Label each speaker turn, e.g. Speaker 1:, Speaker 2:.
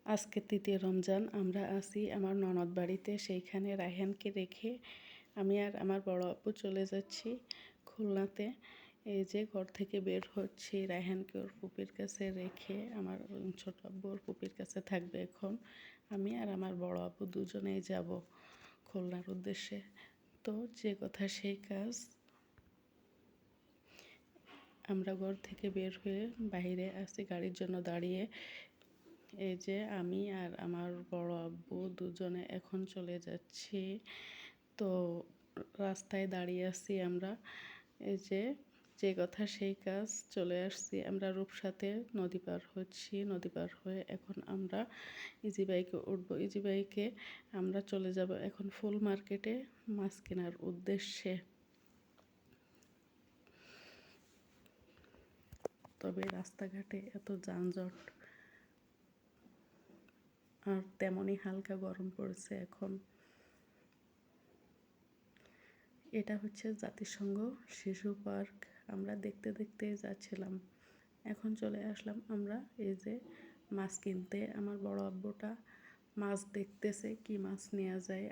Speaker 1: আজকে ৩য় রমজান। আমরা আছি আমার ননদ বাড়িতে। সেইখানে রায়হানকে রেখে আমি আর আমার বড় আপু চলে যাচ্ছি খুলনাতে। এই যে ঘর থেকে বের হচ্ছি, রায়হানকে ওর ফুপির কাছে রেখে। আমার ছোট আব্বু ওর ফুপির কাছে থাকবে এখন। আমি আর আমার বড় আপু দুজনেই যাব খুলনার উদ্দেশ্যে। তো যে কথা সেই কাজ। আমরা ঘর থেকে বের হয়ে বাইরে আছি গাড়ির জন্য দাঁড়িয়ে। এই যে আমি আর আমার বড় আব্বু দুজনে এখন চলে যাচ্ছি। তো রাস্তায় দাঁড়িয়ে আছি আমরা। এই যে যে কথা সেই কাজ, চলে আসছি আমরা রূপসাতে। নদী পার হচ্ছি, নদী পার হয়ে এখন আমরা ইজি বাইকে উঠবো। ইজি বাইকে আমরা চলে যাব এখন ফুল মার্কেটে মাছ কেনার উদ্দেশ্যে। তবে রাস্তাঘাটে এত যানজট, আর তেমনই হালকা গরম পড়েছে এখন। এটা হচ্ছে জাতিসংঘ শিশু পার্ক। আমরা দেখতে দেখতে যাচ্ছিলাম, এখন চলে আসলাম আমরা এই যে মাছ কিনতে। আমার বড় আব্বুটা মাছ দেখতেছে কি মাছ নেওয়া যায়।